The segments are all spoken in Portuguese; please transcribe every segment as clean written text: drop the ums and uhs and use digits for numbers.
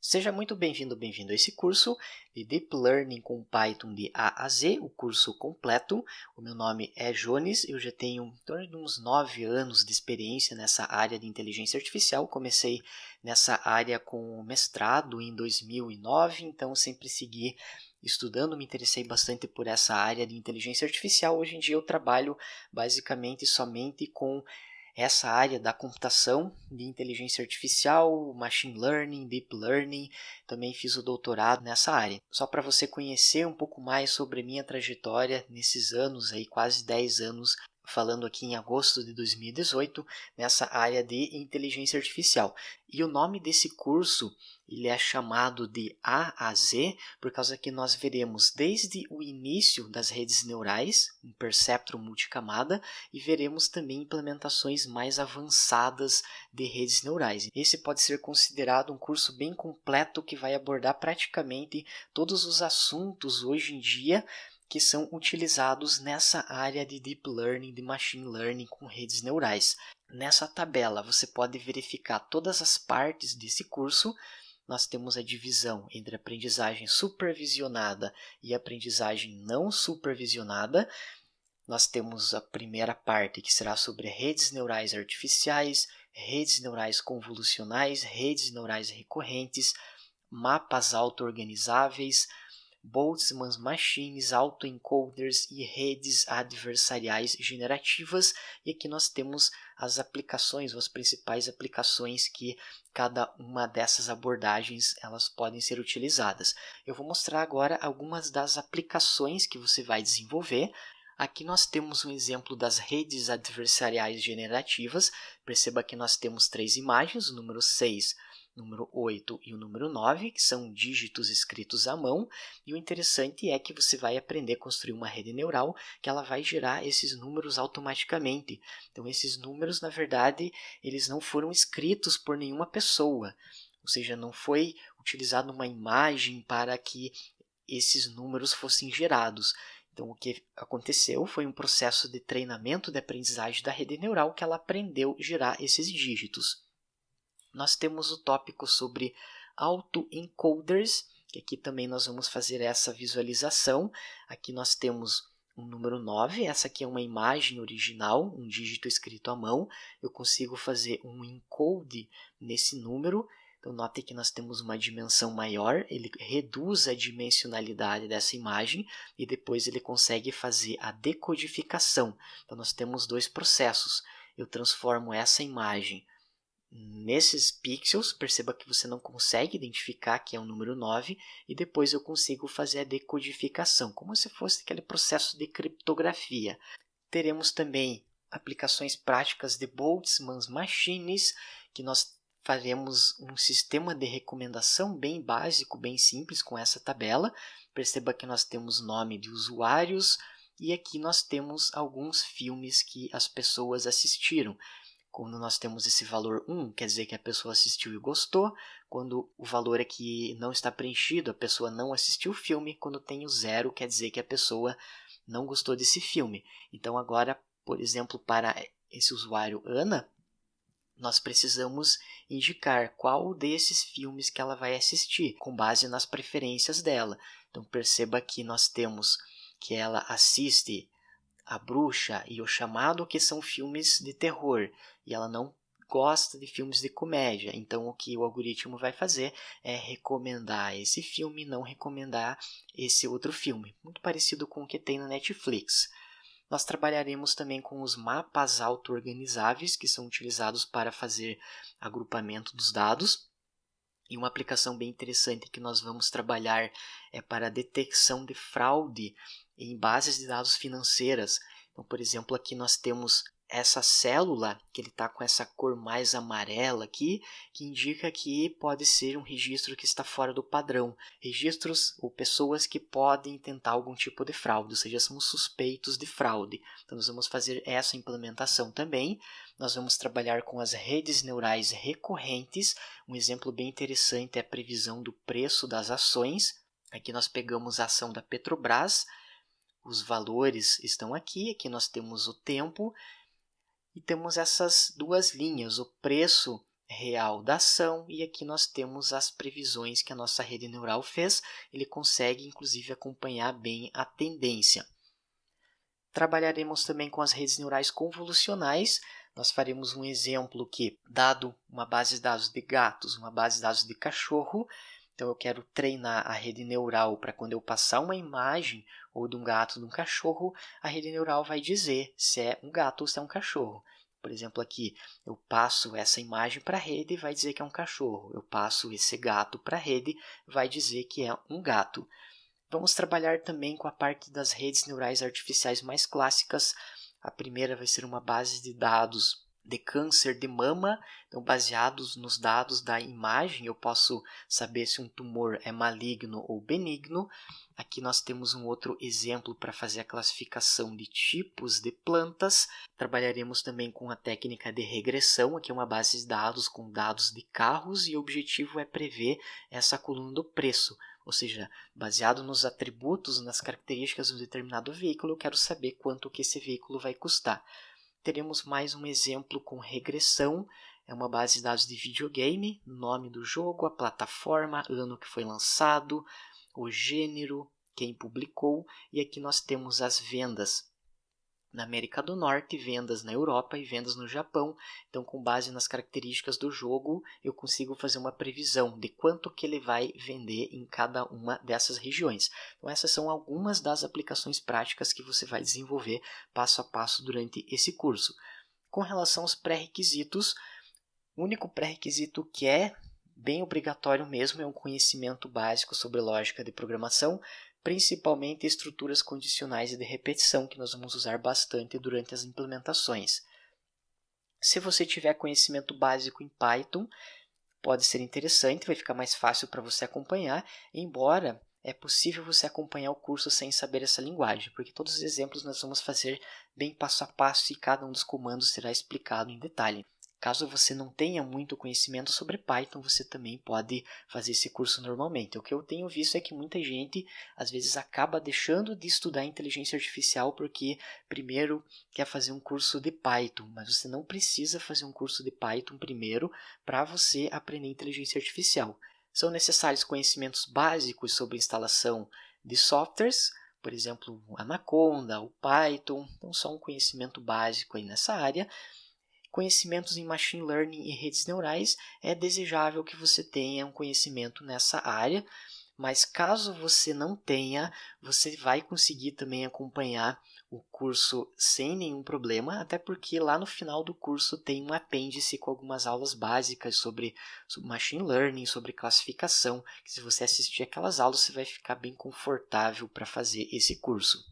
Seja muito bem-vindo, bem-vindo a esse curso de Deep Learning com Python de A a Z, o curso completo. O meu nome é Jones, eu já tenho em torno de uns 9 anos de experiência nessa área de inteligência artificial. Comecei nessa área com mestrado em 2009, então sempre segui estudando, me interessei bastante por essa área de inteligência artificial. Hoje em dia eu trabalho basicamente somente com essa área da computação, de inteligência artificial, machine learning, deep learning, também fiz o doutorado nessa área. Só para você conhecer um pouco mais sobre minha trajetória nesses anos, aí, quase 10 anos, falando aqui em agosto de 2018, nessa área de inteligência artificial. E o nome desse curso ele é chamado de A a Z, por causa que nós veremos desde o início das redes neurais, um perceptron multicamada, e veremos também implementações mais avançadas de redes neurais. Esse pode ser considerado um curso bem completo que vai abordar praticamente todos os assuntos hoje em dia que são utilizados nessa área de Deep Learning, de Machine Learning com redes neurais. Nessa tabela você pode verificar todas as partes desse curso. Nós temos a divisão entre aprendizagem supervisionada e aprendizagem não supervisionada. Nós temos a primeira parte, que será sobre redes neurais artificiais, redes neurais convolucionais, redes neurais recorrentes, mapas auto-organizáveis, Boltzmann machines, autoencoders e redes adversariais generativas. E aqui nós temos as aplicações, as principais aplicações que cada uma dessas abordagens elas podem ser utilizadas. Eu vou mostrar agora algumas das aplicações que você vai desenvolver. Aqui nós temos um exemplo das redes adversariais generativas. Perceba que nós temos 3 imagens, o número 6, o número 8 e o número 9, que são dígitos escritos à mão. E o interessante é que você vai aprender a construir uma rede neural que ela vai gerar esses números automaticamente. Então esses números, na verdade, eles não foram escritos por nenhuma pessoa. Ou seja, não foi utilizada uma imagem para que esses números fossem gerados. Então, o que aconteceu foi um processo de treinamento de aprendizagem da rede neural que ela aprendeu a gerar esses dígitos. Nós temos o tópico sobre autoencoders, que aqui também nós vamos fazer essa visualização. Aqui nós temos o número 9, essa aqui é uma imagem original, um dígito escrito à mão. Eu consigo fazer um encode nesse número. Então, note que nós temos uma dimensão maior, ele reduz a dimensionalidade dessa imagem e depois ele consegue fazer a decodificação. Então, nós temos 2 processos. Eu transformo essa imagem nesses pixels, perceba que você não consegue identificar que é o número 9, e depois eu consigo fazer a decodificação, como se fosse aquele processo de criptografia. Teremos também aplicações práticas de Boltzmann machines, que nós faremos um sistema de recomendação bem básico, bem simples com essa tabela. Perceba que nós temos nome de usuários e aqui nós temos alguns filmes que as pessoas assistiram. Quando nós temos esse valor 1, quer dizer que a pessoa assistiu e gostou. Quando o valor aqui não está preenchido, a pessoa não assistiu o filme. Quando tem o 0, quer dizer que a pessoa não gostou desse filme. Então agora, por exemplo, para esse usuário Ana, nós precisamos indicar qual desses filmes que ela vai assistir, com base nas preferências dela. Então perceba que nós temos que ela assiste A Bruxa e O Chamado, que são filmes de terror, e ela não gosta de filmes de comédia. Então o que o algoritmo vai fazer é recomendar esse filme, não recomendar esse outro filme. Muito parecido com o que tem na Netflix. Nós trabalharemos também com os mapas auto-organizáveis, que são utilizados para fazer agrupamento dos dados. E uma aplicação bem interessante que nós vamos trabalhar é para a detecção de fraude em bases de dados financeiras. Então, por exemplo, aqui nós temos essa célula, que ele está com essa cor mais amarela aqui, que indica que pode ser um registro que está fora do padrão. Registros ou pessoas que podem tentar algum tipo de fraude, ou seja, são suspeitos de fraude. Então, nós vamos fazer essa implementação também. Nós vamos trabalhar com as redes neurais recorrentes. Um exemplo bem interessante é a previsão do preço das ações. Aqui nós pegamos a ação da Petrobras, os valores estão aqui, aqui nós temos o tempo, e temos essas duas linhas, o preço real da ação, e aqui nós temos as previsões que a nossa rede neural fez. Ele consegue, inclusive, acompanhar bem a tendência. Trabalharemos também com as redes neurais convolucionais. Nós faremos um exemplo que, dado uma base de dados de gatos, uma base de dados de cachorro, então eu quero treinar a rede neural para quando eu passar uma imagem ou de um gato ou de um cachorro, a rede neural vai dizer se é um gato ou se é um cachorro. Por exemplo, aqui eu passo essa imagem para a rede e vai dizer que é um cachorro. Eu passo esse gato para a rede e vai dizer que é um gato. Vamos trabalhar também com a parte das redes neurais artificiais mais clássicas. A primeira vai ser uma base de dados de câncer de mama. Então, baseados nos dados da imagem, eu posso saber se um tumor é maligno ou benigno. Aqui nós temos um outro exemplo para fazer a classificação de tipos de plantas. Trabalharemos também com a técnica de regressão. Aqui é uma base de dados com dados de carros e o objetivo é prever essa coluna do preço. Ou seja, baseado nos atributos, nas características de um determinado veículo, eu quero saber quanto que esse veículo vai custar. Teremos mais um exemplo com regressão. É uma base de dados de videogame, nome do jogo, a plataforma, ano que foi lançado, o gênero, quem publicou, e aqui nós temos as vendas na América do Norte, vendas na Europa e vendas no Japão. Então, com base nas características do jogo, eu consigo fazer uma previsão de quanto que ele vai vender em cada uma dessas regiões. Então, essas são algumas das aplicações práticas que você vai desenvolver passo a passo durante esse curso. Com relação aos pré-requisitos, o único pré-requisito que é bem obrigatório mesmo é um conhecimento básico sobre lógica de programação, principalmente estruturas condicionais e de repetição, que nós vamos usar bastante durante as implementações. Se você tiver conhecimento básico em Python, pode ser interessante, vai ficar mais fácil para você acompanhar, embora é possível você acompanhar o curso sem saber essa linguagem, porque todos os exemplos nós vamos fazer bem passo a passo e cada um dos comandos será explicado em detalhe. Caso você não tenha muito conhecimento sobre Python, você também pode fazer esse curso normalmente. O que eu tenho visto é que muita gente, às vezes, acaba deixando de estudar inteligência artificial porque, primeiro, quer fazer um curso de Python. Mas você não precisa fazer um curso de Python primeiro para você aprender inteligência artificial. São necessários conhecimentos básicos sobre instalação de softwares, por exemplo, o Anaconda, o Python. Então, só um conhecimento básico aí nessa área. Conhecimentos em Machine Learning e redes neurais, é desejável que você tenha um conhecimento nessa área, mas caso você não tenha, você vai conseguir também acompanhar o curso sem nenhum problema, até porque lá no final do curso tem um apêndice com algumas aulas básicas sobre Machine Learning, sobre classificação, que se você assistir aquelas aulas, você vai ficar bem confortável para fazer esse curso.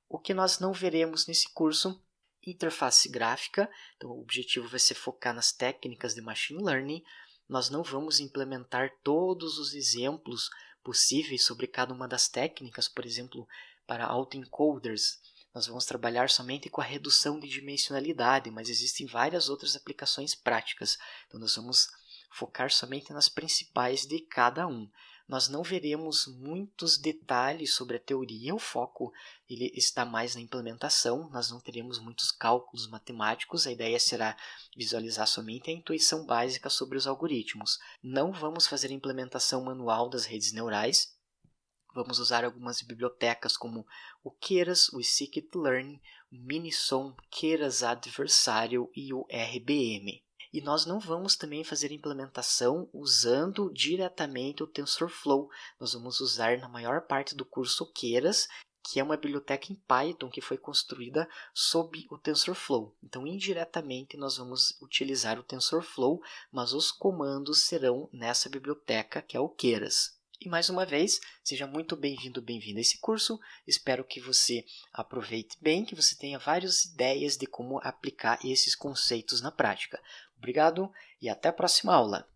O que nós não veremos nesse curso: interface gráfica, então o objetivo vai ser focar nas técnicas de Machine Learning. Nós não vamos implementar todos os exemplos possíveis sobre cada uma das técnicas, por exemplo, para autoencoders. Nós vamos trabalhar somente com a redução de dimensionalidade, mas existem várias outras aplicações práticas. Então nós vamos focar somente nas principais de cada um. Nós não veremos muitos detalhes sobre a teoria, o foco ele está mais na implementação, nós não teremos muitos cálculos matemáticos, a ideia será visualizar somente a intuição básica sobre os algoritmos. Não vamos fazer a implementação manual das redes neurais, vamos usar algumas bibliotecas como o Keras, o Scikit-learn, o Minisom, Keras Adversarial e o RBM. E nós não vamos também fazer implementação usando diretamente o TensorFlow. Nós vamos usar na maior parte do curso o Keras, que é uma biblioteca em Python que foi construída sob o TensorFlow. Então, indiretamente, nós vamos utilizar o TensorFlow, mas os comandos serão nessa biblioteca, que é o Keras. E mais uma vez, seja muito bem-vindo, bem-vinda a esse curso. Espero que você aproveite bem, que você tenha várias ideias de como aplicar esses conceitos na prática. Obrigado e até a próxima aula!